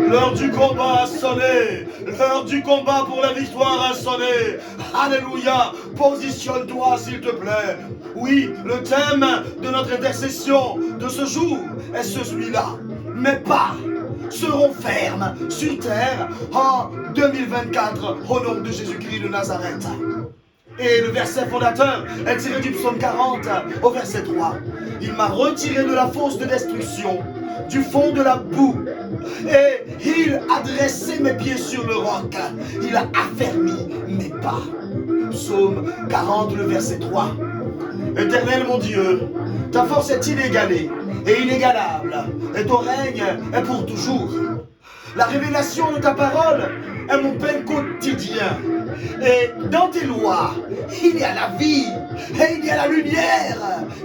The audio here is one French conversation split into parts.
L'heure du combat a sonné. L'heure du combat pour la victoire a sonné. Alléluia. Positionne-toi s'il te plaît. Oui, le thème de notre intercession de ce jour est celui-là. Mes pas seront fermes sur terre en 2024 au nom de Jésus-Christ de Nazareth. Et le verset fondateur est tiré du psaume 40 au verset 3. Il m'a retiré de la fosse de destruction, du fond de la boue, et il a dressé mes pieds sur le roc. Il a affermi mes pas. Psaume 40, le verset 3. Éternel mon Dieu, ta force est inégalée et inégalable, et ton règne est pour toujours. La révélation de ta parole est mon pain quotidien. Et dans tes lois, il y a la vie et il y a la lumière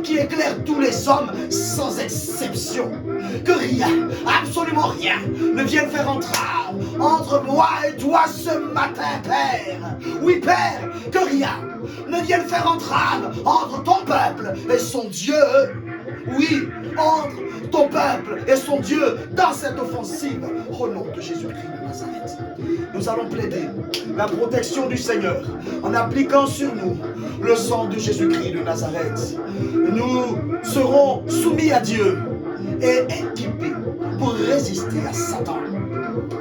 qui éclaire tous les hommes sans exception. Que rien, absolument rien, ne vienne faire entrave entre moi et toi ce matin, Père. Oui, Père, que rien ne vienne faire entrave entre ton peuple et son Dieu. Oui, entre ton peuple et son Dieu dans cette offensive au nom de Jésus-Christ de Nazareth. Nous allons plaider la protection du Seigneur en appliquant sur nous le sang de Jésus-Christ de Nazareth. Nous serons soumis à Dieu et équipés pour résister à Satan.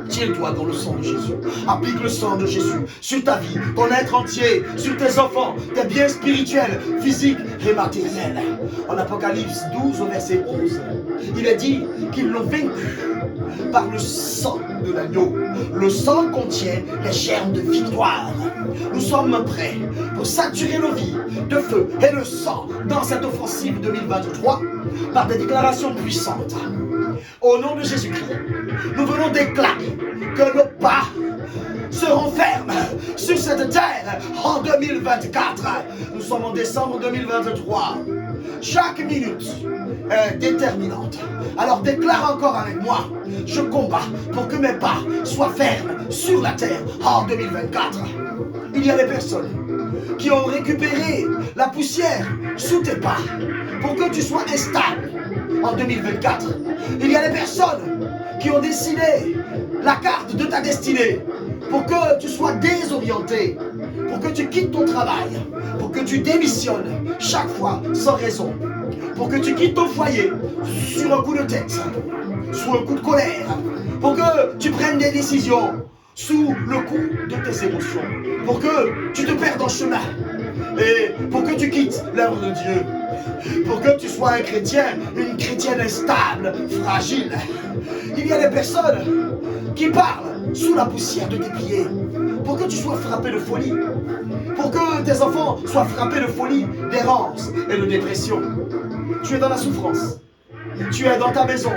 Tiens-toi dans le sang de Jésus. Applique le sang de Jésus sur ta vie, ton être entier, sur tes enfants, tes biens spirituels, physiques et matériels. En Apocalypse 12 au verset 11, il est dit qu'ils l'ont vaincu par le sang de l'agneau. Le sang contient les germes de victoire. Nous sommes prêts pour saturer nos vies de feu et de sang dans cette offensive 2023 par des déclarations puissantes. Au nom de Jésus-Christ, nous venons déclarer que nos pas seront fermes sur cette terre en 2024. Nous sommes en décembre 2023. Chaque minute est déterminante. Alors déclare encore avec moi: je combats pour que mes pas soient fermes sur la terre en 2024. Il y a des personnes qui ont récupéré la poussière sous tes pas pour que tu sois instable en 2024. Il y a des personnes qui ont dessiné la carte de ta destinée pour que tu sois désorienté, pour que tu quittes ton travail, pour que tu démissionnes chaque fois sans raison, pour que tu quittes ton foyer sur un coup de tête, sous un coup de colère, pour que tu prennes des décisions sous le coup de tes émotions, pour que tu te perdes en chemin et pour que tu quittes l'œuvre de Dieu, pour que tu sois un chrétien, une chrétienne instable, fragile. Il y a des personnes qui parlent sous la poussière de tes pieds pour que tu sois frappé de folie, pour que tes enfants soient frappés de folie, d'errance et de dépression. Tu es dans la souffrance, tu es dans ta maison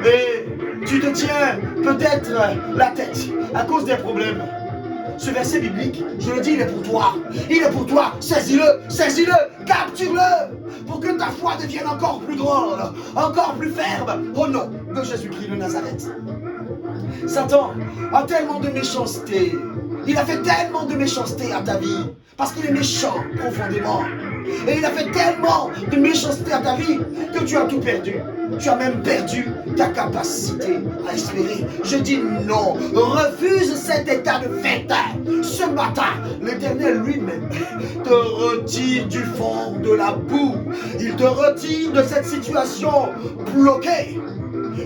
et tu te tiens peut-être la tête à cause des problèmes. Ce verset biblique, je le dis, il est pour toi. Il est pour toi. Saisis-le, capture-le, pour que ta foi devienne encore plus grande, encore plus ferme, au nom de Jésus-Christ de Nazareth. Satan a tellement de méchanceté. Il a fait tellement de méchanceté à ta vie, parce qu'il est méchant profondément. Et il a fait tellement de méchanceté à ta vie que tu as tout perdu. Tu as même perdu ta capacité à espérer. Je dis non. Refuse cet état de fait. Ce matin, l'Éternel lui-même te retire du fond de la boue. Il te retire de cette situation bloquée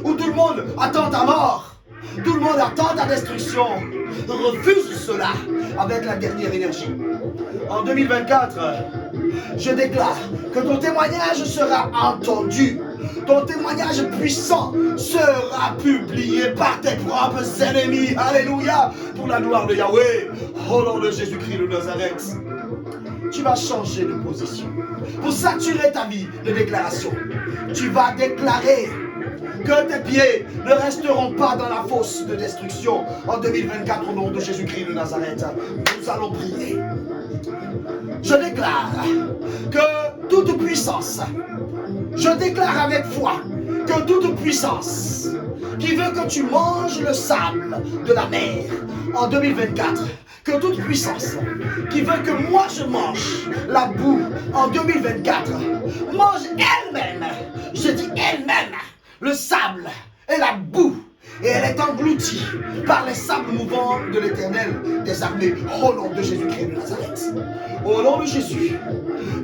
où tout le monde attend ta mort. Tout le monde attend ta destruction. Refuse cela avec la dernière énergie. En 2024, je déclare que ton témoignage sera entendu. Ton témoignage puissant sera publié par tes propres ennemis. Alléluia. Pour la gloire de Yahweh. Au nom de Jésus-Christ de Nazareth. Tu vas changer de position. Pour saturer ta vie de déclaration. Tu vas déclarer que tes pieds ne resteront pas dans la fosse de destruction en 2024 au nom de Jésus-Christ de Nazareth. Nous allons prier. Je déclare que toute puissance, je déclare avec foi que toute puissance qui veut que tu manges le sable de la mer en 2024, que toute puissance qui veut que moi je mange la boue en 2024, mange elle-même, je dis elle-même, le sable et la boue et elle est engloutie par les sables mouvants de l'Éternel des armées, au nom de Jésus-Christ de Nazareth. Au nom de Jésus,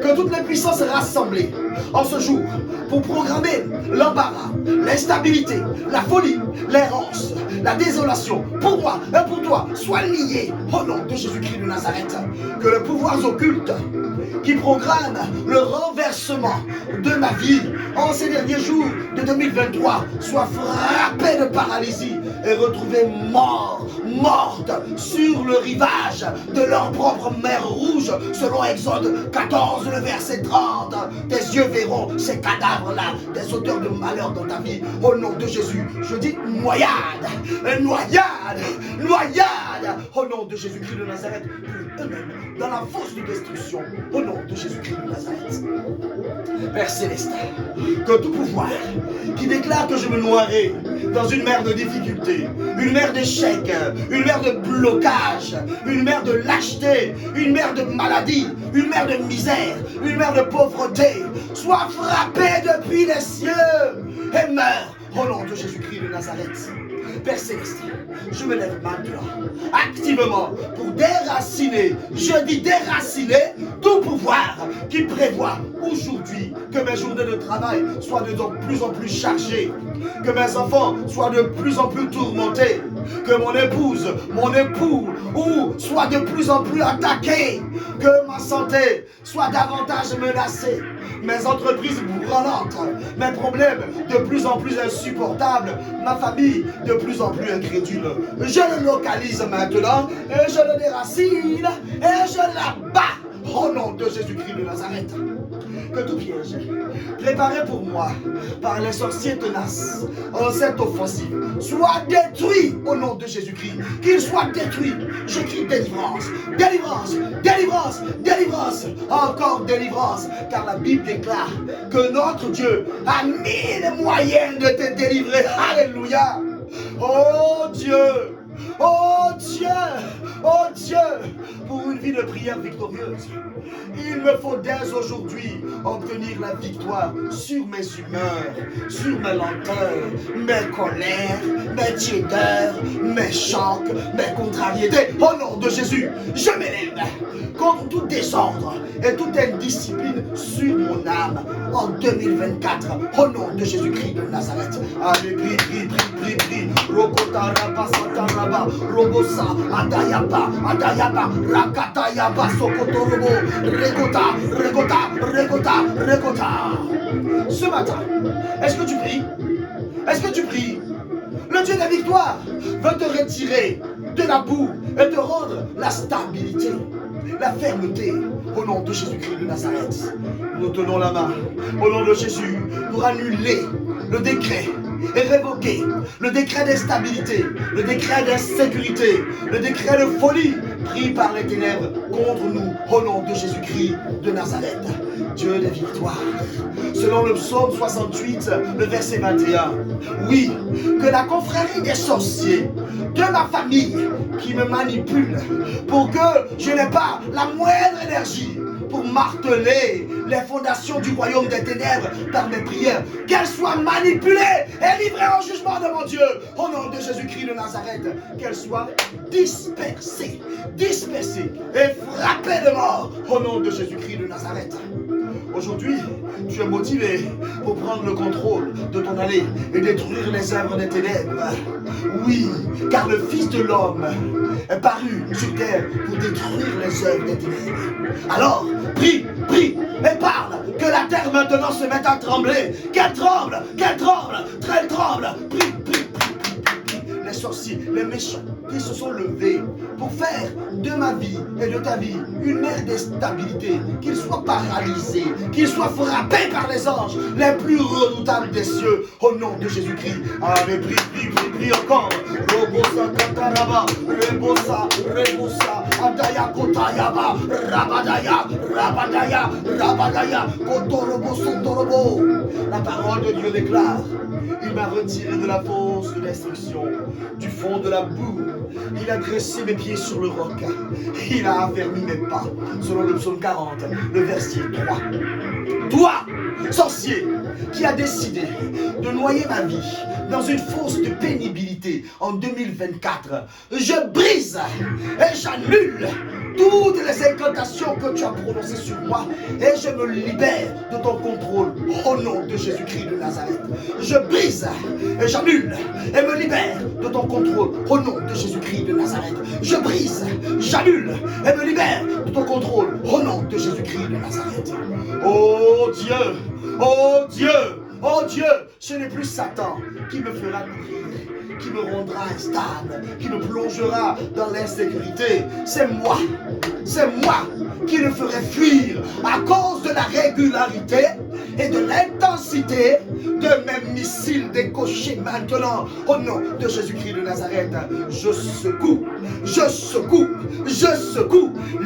que toutes les puissances rassemblées en ce jour pour programmer l'embarras, l'instabilité, la folie, l'errance, la désolation, pour moi et pour toi, soient liées au nom de Jésus-Christ de Nazareth. Que le pouvoir occulte qui programme le renversement de ma vie en ces derniers jours de 2023 soit frappé de paralysie et retrouvé morte sur le rivage de leur propre mer rouge, selon Exode 14, le verset 30. Tes yeux verront ces cadavres-là, des auteurs de malheur dans ta vie. Au nom de Jésus, je dis noyade, au nom de Jésus-Christ de Nazareth, pour eux-mêmes, dans la fosse de destruction, au nom de Jésus-Christ de Nazareth. Père Céleste, que tout pouvoir qui déclare que je me noierai dans une mer de difficultés, une mer d'échecs, une mer de blocage, une mer de lâcheté, une mer de maladie, une mer de misère, une mer de pauvreté, soit frappé depuis les cieux et meurt au nom de Jésus-Christ de Nazareth. Père Céleste, je me lève maintenant, activement, pour déraciner, je dis déraciner, tout pouvoir qui prévoit aujourd'hui que mes journées de travail soient de plus en plus chargées, que mes enfants soient de plus en plus tourmentés, que mon épouse, mon époux, soit de plus en plus attaqués, que ma santé soit davantage menacée, mes entreprises branlantes, mes problèmes de plus en plus insupportables, ma famille de plus en plus incrédule. Je le localise maintenant et je le déracine et je l'abats au nom de Jésus-Christ de Nazareth. Que tout piège préparé pour moi par les sorciers tenaces en cette offensive soit détruit au nom de Jésus-Christ. Qu'il soit détruit. Je crie délivrance, délivrance, délivrance, délivrance, encore délivrance, car la Bible déclare que notre Dieu a mille moyens de te délivrer. Alléluia. Oh Dieu, oh Dieu, oh Dieu, pour une vie de prière victorieuse, il me faut dès aujourd'hui obtenir la victoire sur mes humeurs, sur mes lenteurs, mes colères, mes tiédeurs, mes chocs, mes contrariétés. Au nom de Jésus, je m'élève contre tout désordre et toute indiscipline sur mon âme en 2024. Au nom de Jésus-Christ de Nazareth. Allez, prie. Rokota raba sataraba, robosa, adayaba, rakatayaba, sokotorobo, regota. Ce matin, est-ce que tu pries? Est-ce que tu pries? Le Dieu de la victoire veut te retirer de la boue et te rendre la stabilité, la fermeté, au nom de Jésus-Christ de Nazareth. Nous tenons la main, au nom de Jésus, pour annuler le décret et révoquer le décret d'instabilité, le décret d'insécurité, le décret de folie pris par les ténèbres contre nous, au nom de Jésus-Christ de Nazareth. Dieu des victoires. Selon le psaume 68, le verset 21. Oui, que la confrérie des sorciers de ma famille qui me manipule pour que je n'ai pas la moindre énergie pour marteler les fondations du royaume des ténèbres par mes prières, qu'elles soient manipulées et livrées au jugement de mon Dieu, au nom de Jésus-Christ de Nazareth, qu'elles soient dispersées et frappées de mort, au nom de Jésus-Christ de Nazareth. Aujourd'hui, tu es motivé pour prendre le contrôle de ton allée et détruire les œuvres des ténèbres. Oui, car le Fils de l'homme est paru sur terre pour détruire les œuvres des ténèbres. Alors, prie et parle, que la terre maintenant se mette à trembler, qu'elle tremble, prie. Les sorciers, les méchants qui se sont levés pour faire de ma vie et de ta vie une ère d'instabilité, qu'ils soient paralysés, qu'ils soient frappés par les anges les plus redoutables des cieux, au nom de Jésus-Christ. Allez, prie encore. Robosa kataraba, rebosa, adaya kotayaba, rabadaya, kotorobo sotorobo. La parole de Dieu déclare: il m'a retiré de la fosse de destruction, du fond de la boue. Il a dressé mes pieds sur le roc. Il a affermi mes pas. Selon le psaume 40, le verset 3. Toi, sorcier, qui a décidé de noyer ma vie dans une fosse de pénibilité en 2024, je brise et j'annule toutes les incantations que tu as prononcées sur moi et je me libère de ton contrôle au nom de Jésus-Christ de Nazareth. Je brise et j'annule et me libère de ton contrôle au nom de Jésus-Christ de Nazareth. Je brise, j'annule et me libère de ton contrôle au nom de Jésus-Christ de Nazareth. Oh Dieu, oh Dieu, oh Dieu, ce n'est plus Satan qui me fera courir, qui me rendra instable, qui me plongera dans l'insécurité. C'est moi qui le ferai fuir à cause de la régularité et de l'intensité de mes missiles décochés maintenant. Au nom de Jésus-Christ de Nazareth, je secoue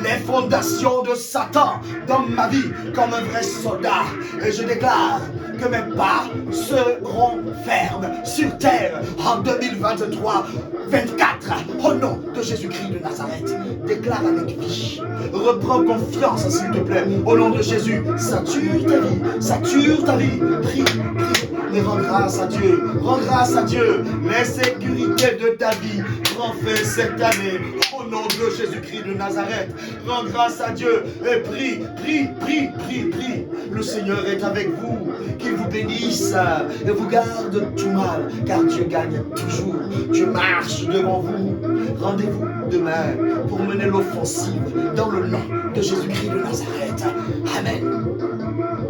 les fondations de Satan dans ma vie comme un vrai soldat. Et je déclare que mes pas seront fermes sur terre en 2023. 24, au nom de Jésus-Christ de Nazareth, déclare avec vie. Reprends confiance, s'il te plaît, au nom de Jésus. Sature ta vie, prie, et rends grâce à Dieu, l'insécurité de ta vie prend fin cette année, au nom de Jésus-Christ de Nazareth. Rends grâce à Dieu et prie. Le Seigneur est avec vous, qu'il vous bénisse et vous garde de tout mal, car Dieu gagne toujours. Dieu marche devant vous. Rendez-vous demain pour mener l'offensive dans le nom de Jésus-Christ de Nazareth. Amen.